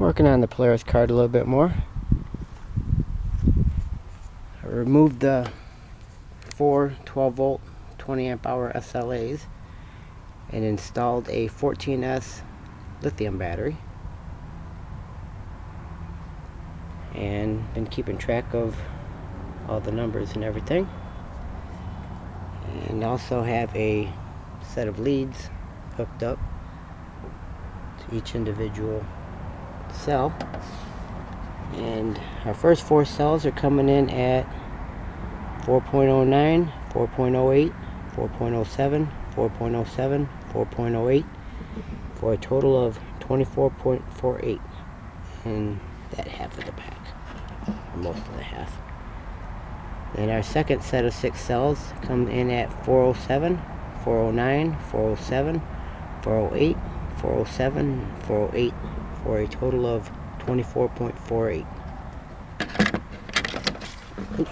Working on the Polaris card a little bit more. I removed the 4 12-volt 20 amp hour SLAs and installed a 14S lithium battery, and been keeping track of all the numbers and everything, and also have a set of leads hooked up to each individual cell. And our first 4 cells are coming in at 4.09, 4.08, 4.07, 4.07, 4.08 for a total of 24.48 in that half of the pack, or most of the half. Then our second set of 6 cells come in at 407, 409, 407, 408, 407, 408 for a total of 24.48. Oops.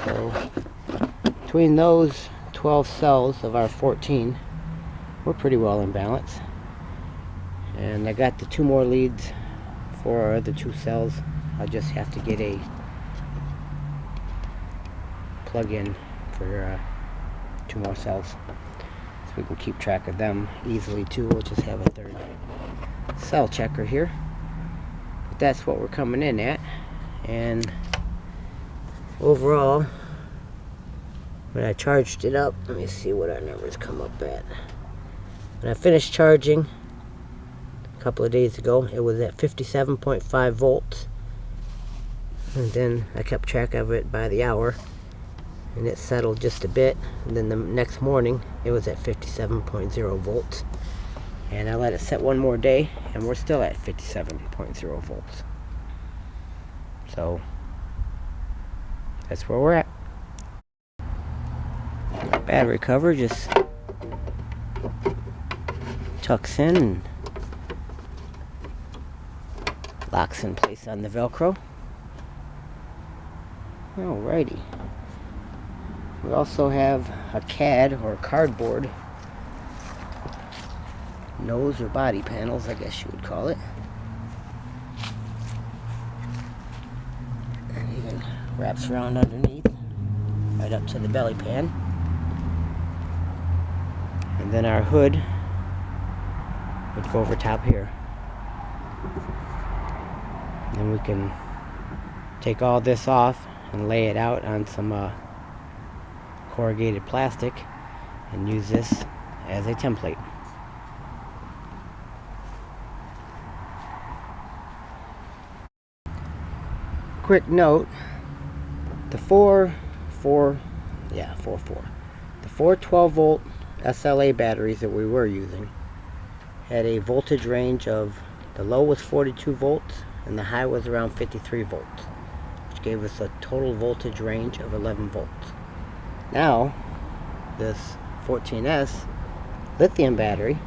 So between those 12 cells of our 14, we're pretty well in balance. And I got the 2 more leads for our other 2 cells. I'll just have to get a plug-in for 2 more cells, so we can keep track of them easily too. We'll just have a 3rd cell checker here. But that's what we're coming in at. And overall, when I charged it up, let me see what our numbers come up at. When I finished charging a couple of days ago, it was at 57.5 volts. And then I kept track of it by the hour, and it settled just a bit. And then the next morning, it was at 57.0 volts. And I let it set one more day, and we're still at 57.0 volts. So that's where we're at. Battery cover just tucks in and locks in place on the Velcro. Alrighty. We also have a CAD, or cardboard, nose or body panels, I guess you would call it. And even wraps around underneath, right up to the belly pan. And then our hood would go over top here. Then we can take all this off and lay it out on some corrugated plastic and use this as a template. Quick note, the 4 12-volt SLA batteries that we were using had a voltage range of, the low was 42 volts and the high was around 53 volts, which gave us a total voltage range of 11 volts. Now, this 14S lithium battery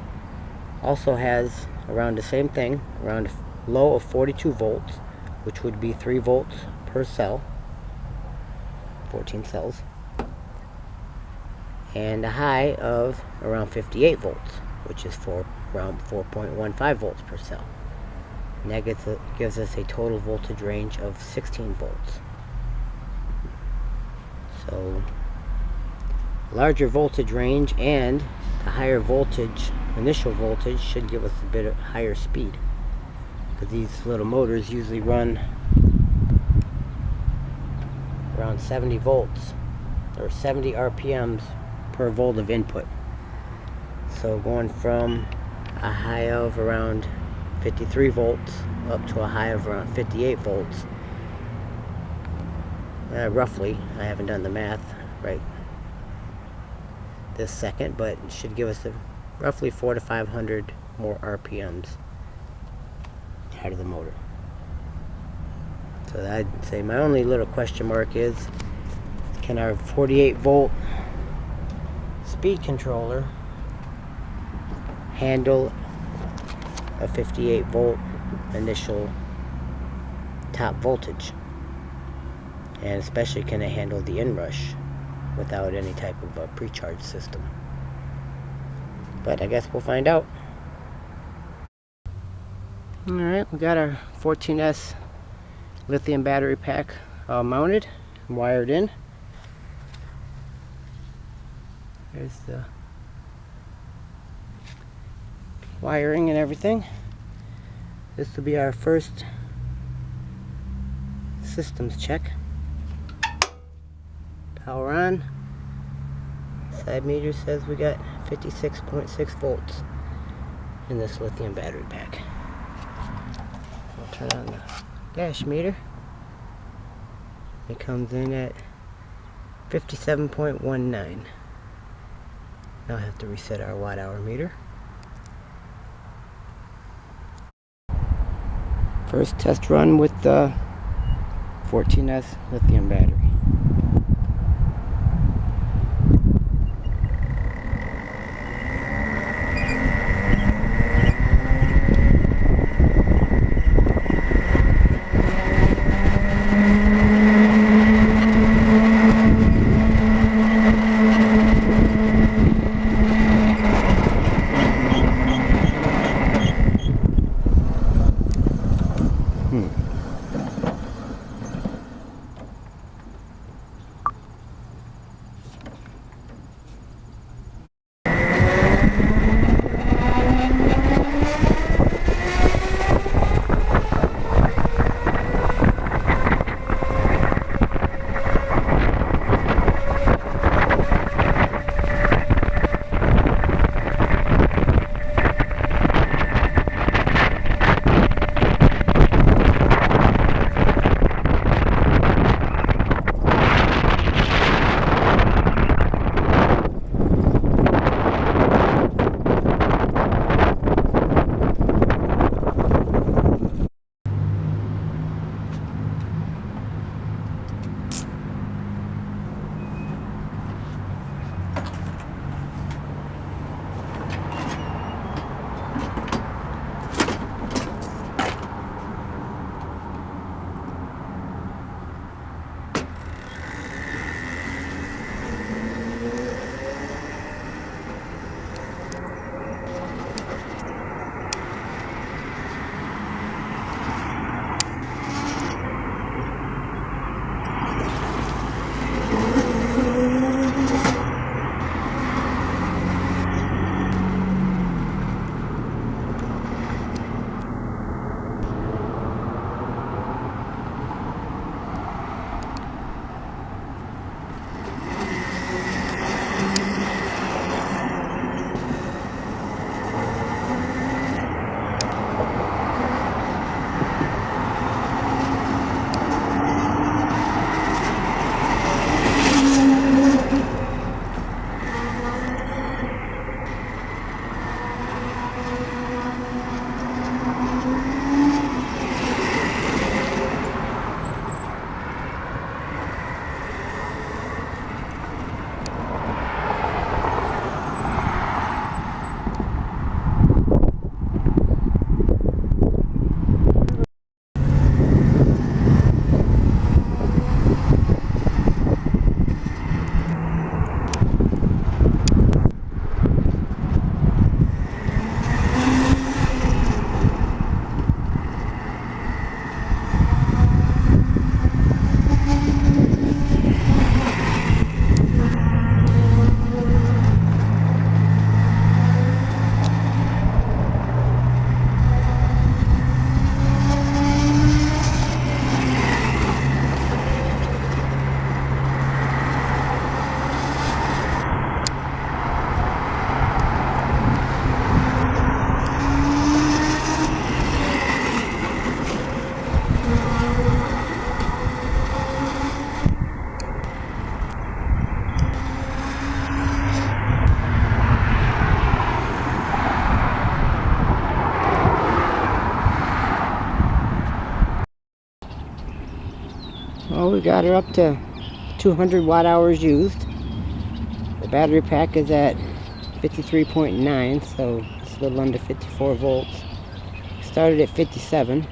also has around the same thing, around a low of 42 volts, which would be 3 volts per cell, 14 cells, and a high of around 58 volts, which is around 4.15 volts per cell. And that gives us a total voltage range of 16 volts. So, larger voltage range and the higher voltage, initial voltage, should give us a bit of higher speed, because these little motors usually run around 70 volts, or 70 RPMs per volt of input. So going from a high of around 53 volts up to a high of around 58 volts, roughly, I haven't done the math right this second, but it should give us roughly 400 to 500 more RPMs out of the motor. So I'd say my only little question mark is, can our 48 volt speed controller handle a 58 volt initial top voltage? And especially, can it handle the inrush without any type of a pre-charge system? but I guess we'll find out. Alright, we got our 14S lithium battery pack mounted and wired in. There's the wiring and everything. This will be our first systems check. Power on. Side meter says we got 56.6 volts in this lithium battery pack. I'll turn on the dash meter. It comes in at 57.19. Now I have to reset our watt hour meter. First test run with the 14S lithium battery. Well, we got her up to 200 watt hours used. The battery pack is at 53.9, so it's a little under 54 volts. Started at 57.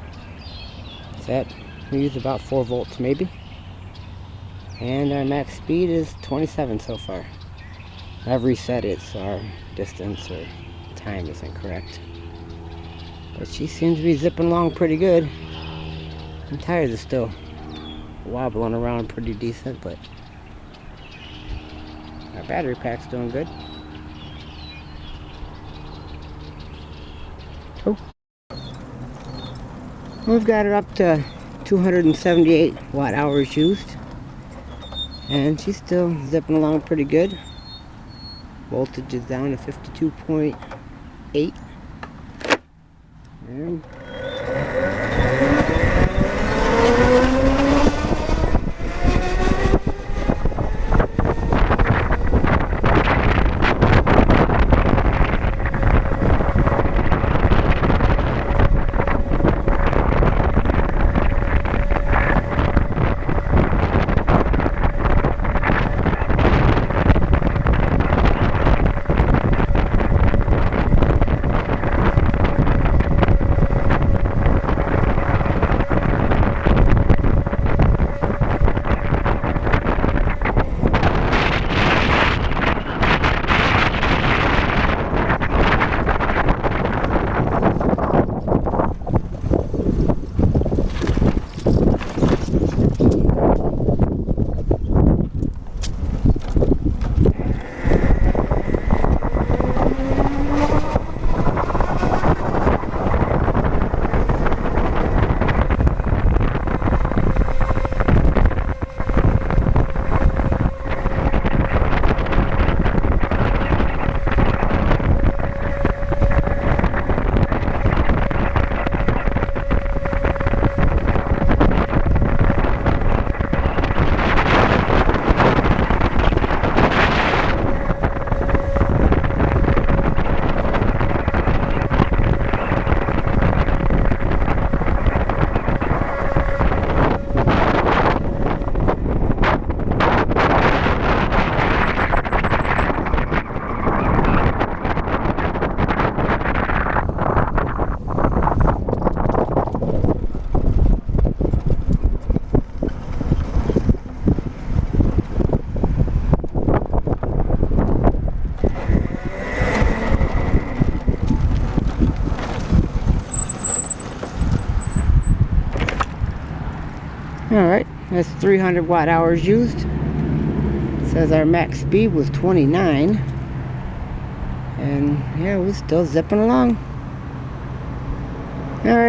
So we use about 4 volts maybe. And our max speed is 27 so far. I've reset it so our distance or time isn't correct. But she seems to be zipping along pretty good. I'm tired of still wobbling around pretty decent, but our battery pack's doing good. Oh. We've got her up to 278 watt hours used, and she's still zipping along pretty good. Voltage is down to 52.8, and alright, that's 300 watt hours used. It says our max speed was 29. And yeah, we're still zipping along. Alright.